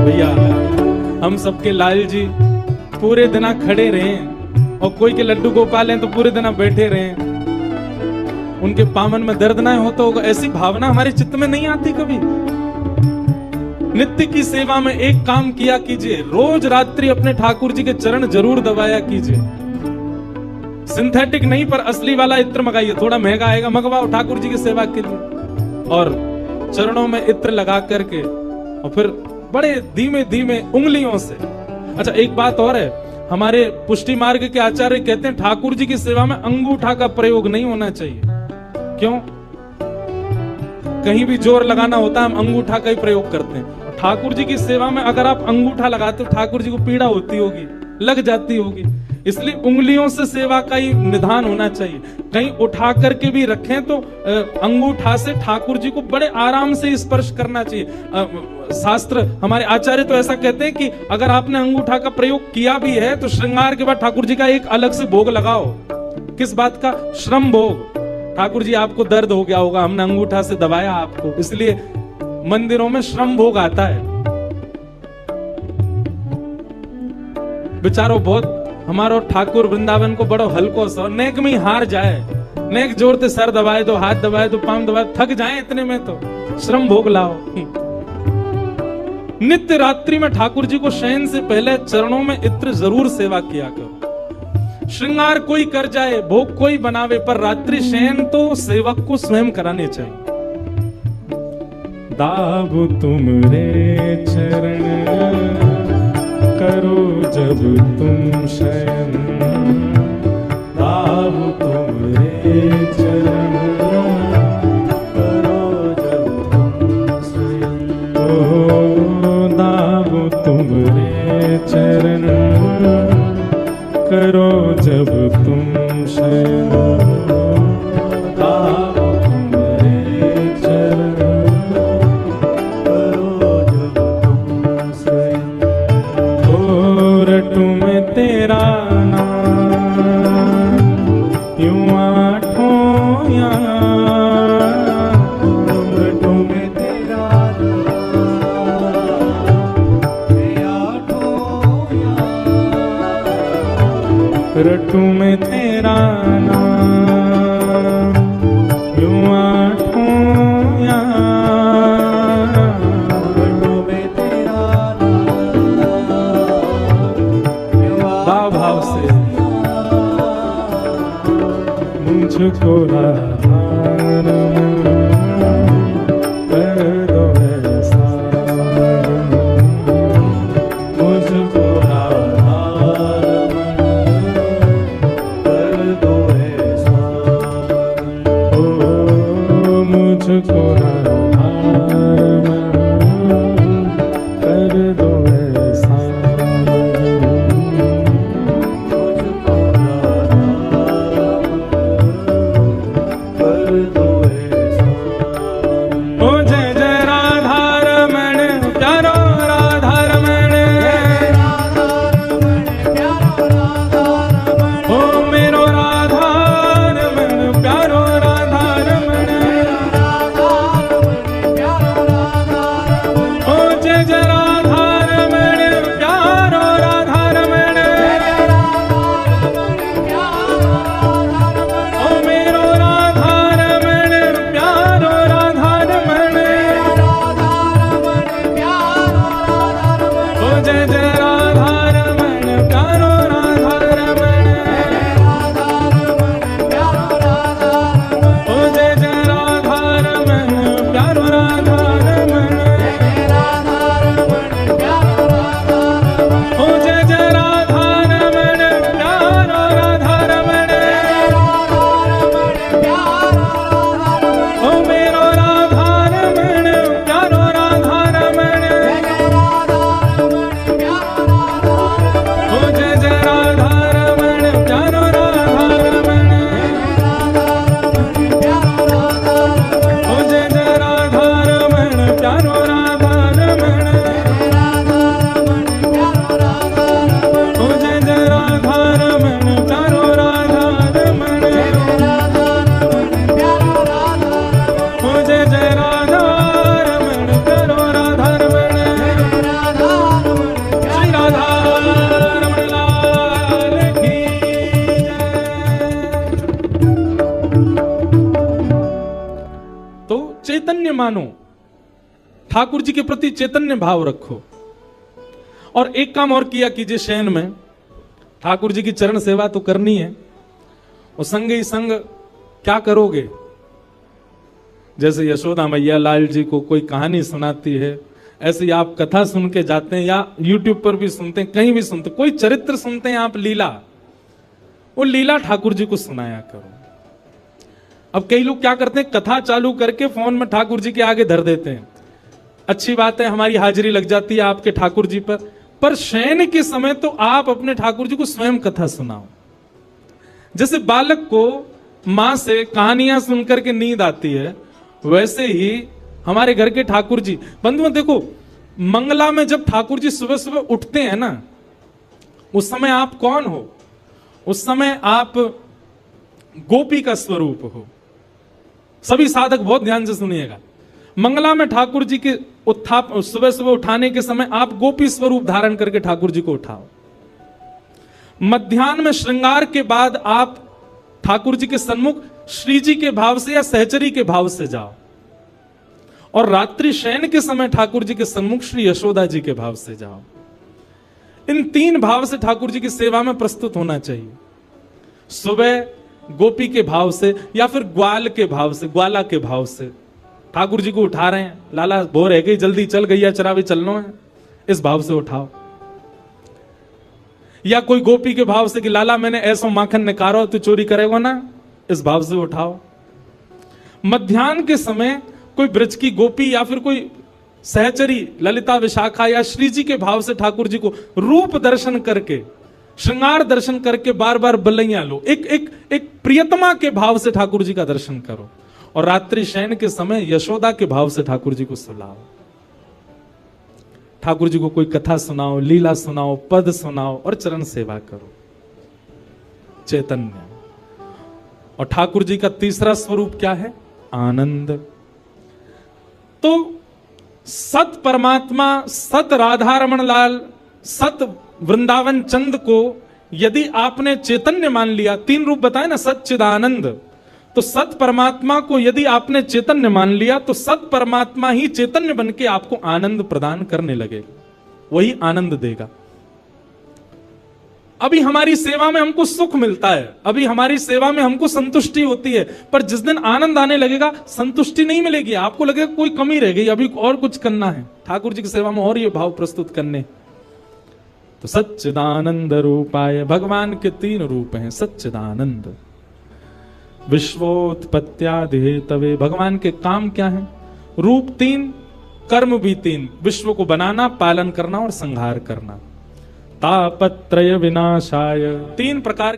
भैया हम सबके लाल जी पूरे दिन खड़े रहे और कोई के लड्डू गोपाल हैं तो पूरे दिन बैठे रहे, उनके पामन में दर्द ना हो तो ऐसी भावना हमारे चित्त में नहीं आती कभी। नित्य की सेवा में एक काम किया कीजिए, रोज रात्रि अपने ठाकुर जी के चरण जरूर दबाया कीजिए। सिंथेटिक नहीं पर असली वाला इत्र मंगाइए, थोड़ा महंगा आएगा, मंगवाओ ठाकुर जी की सेवा के लिए। और चरणों में इत्र लगा करके और फिर बड़े धीमे धीमे उंगलियों से। अच्छा एक बात और है, हमारे पुष्टि मार्ग के आचार्य कहते हैं ठाकुर जी की सेवा में अंगूठा का प्रयोग नहीं होना चाहिए। क्यों? कहीं भी जोर लगाना होता है हम अंगूठा का ही प्रयोग करते हैं। ठाकुर जी की सेवा में अगर आप अंगूठा लगाते हो ठाकुर जी को पीड़ा होती होगी, लग जाती होगी, इसलिए उंगलियों से सेवा का ही निधान होना चाहिए। कहीं उठा करके भी रखें तो अंगूठा से ठाकुर जी को बड़े आराम से स्पर्श करना चाहिए। शास्त्र हमारे आचार्य तो ऐसा कहते हैं कि अगर आपने अंगूठा का प्रयोग किया भी है तो श्रृंगार के बाद ठाकुर जी का एक अलग से भोग लगाओ। किस बात का? श्रम भोग। ठाकुर जी आपको दर्द हो गया होगा, हमने अंगूठा से दबाया आपको, इसलिए मंदिरों में श्रम भोग आता है। बेचारो बहुत हमारो ठाकुर वृंदावन को बड़ो हल्को सा, नेक में ही हार जाए, नेक जोर से सर दबाए दो, हाथ दबाए दो, पांव दबाए, थक जाए इतने में तो श्रम भोग लाओ। नित्य रात्रि में ठाकुर जी को शयन से पहले चरणों में इत्र जरूर सेवा किया करो। श्रृंगार कोई कर जाए, भोग कोई बनावे, पर रात्रि शयन तो सेवक को स्वयं कराने चाहिए। दाबु तुमरे चरण करो जब तुम शयन, दाबु तुमरे चरण करो जब तुम शयन, ओ दाबु तुमरे चरण करो जब तुम शयन, दाबु तुमरे चरण करो जब तुम शयन। रटू में तेरा नाम यूं आठों यार, रटू में तेरा नाम, रटू में तेरा नाम मानो, ठाकुर जी के प्रति चैतन्य भाव रखो। और एक काम और किया कीजिए शयन में, ठाकुर जी की चरण सेवा तो करनी है, और संग ही संग क्या करोगे, जैसे यशोदा मैया लाल जी को कोई कहानी सुनाती है, ऐसे ही आप कथा सुन के जाते हैं, या यूट्यूब पर भी सुनते हैं, कहीं भी सुनते, कोई चरित्र सुनते हैं आप, लीला, वो लीला ठाकुर जी को सुनाया करो। अब कई लोग क्या करते हैं, कथा चालू करके फोन में ठाकुर जी के आगे धर देते हैं। अच्छी बात है, हमारी हाजिरी लग जाती है आपके ठाकुर जी पर शयन के समय तो आप अपने ठाकुर जी को स्वयं कथा सुनाओ। जैसे बालक को मां से कहानियां सुनकर के नींद आती है, वैसे ही हमारे घर के ठाकुर जी, बंधुओं देखो, मंगला में जब ठाकुर जी सुबह सुबह उठते हैं ना, उस समय आप कौन हो? उस समय आप गोपी का स्वरूप हो। सभी साधक बहुत ध्यान से सुनिएगा, मंगला में ठाकुर जी के उत्थाप, सुबह सुबह उठाने के समय आप गोपी स्वरूप धारण करके ठाकुर जी को उठाओ। मध्याह्न में श्रृंगार के बाद आप ठाकुर जी के सन्मुख श्री जी के भाव से या सहचरी के भाव से जाओ, और रात्रि शयन के समय ठाकुर जी के सन्मुख श्री यशोदा जी के भाव से जाओ। इन 3 भाव से ठाकुर जी की सेवा में प्रस्तुत होना चाहिए। सुबह गोपी के भाव से, या फिर ग्वाल के भाव से, ग्वाला के भाव से ठाकुर जी को उठा रहे हैं, लाला भोर रह गई, जल्दी चल गई, चरावे चलना है, इस भाव से उठाओ। या कोई गोपी के भाव से कि लाला मैंने ऐसा माखन निकारो, तू चोरी करेगा ना, इस भाव से उठाओ। मध्याह्न के समय कोई ब्रज की गोपी या फिर कोई सहचरी, ललिता विशाखा या श्री जी के भाव से ठाकुर जी को रूप दर्शन करके, श्रृंगार दर्शन करके बार बार बलैया लो, एक प्रियतमा के भाव से ठाकुर जी का दर्शन करो। और रात्रि शयन के समय यशोदा के भाव से ठाकुर जी को सुलाओ। ठाकुर जी को कोई कथा सुनाओ, लीला सुनाओ, पद सुनाओ, और चरण सेवा करो, चैतन्य। और ठाकुर जी का तीसरा स्वरूप क्या है? आनंद। तो सत परमात्मा, सत राधा रमन लाल, सत वृंदावन चंद को यदि आपने चैतन्य मान लिया, 3 रूप बताए ना, सच्चिदानंद, तो सत परमात्मा को यदि आपने चैतन्य मान लिया, तो सत परमात्मा ही चैतन्य बन के आपको आनंद प्रदान करने लगेगा, वही आनंद देगा। अभी हमारी सेवा में हमको सुख मिलता है, अभी हमारी सेवा में हमको संतुष्टि होती है, पर जिस दिन आनंद आने लगेगा संतुष्टि नहीं मिलेगी, आपको लगेगा कोई कमी रह गई, अभी और कुछ करना है ठाकुर जी की सेवा में, और ये भाव प्रस्तुत करने। तो सच्चिदानंद रूपाय, भगवान के 3 रूप हैं। सच्चिदानंद, विश्वोत्पत्त्यादि हेतवे, भगवान के काम क्या है? रूप 3, कर्म भी 3, विश्व को बनाना, पालन करना और संहार करना। तापत्रय विनाशाय, 3 प्रकार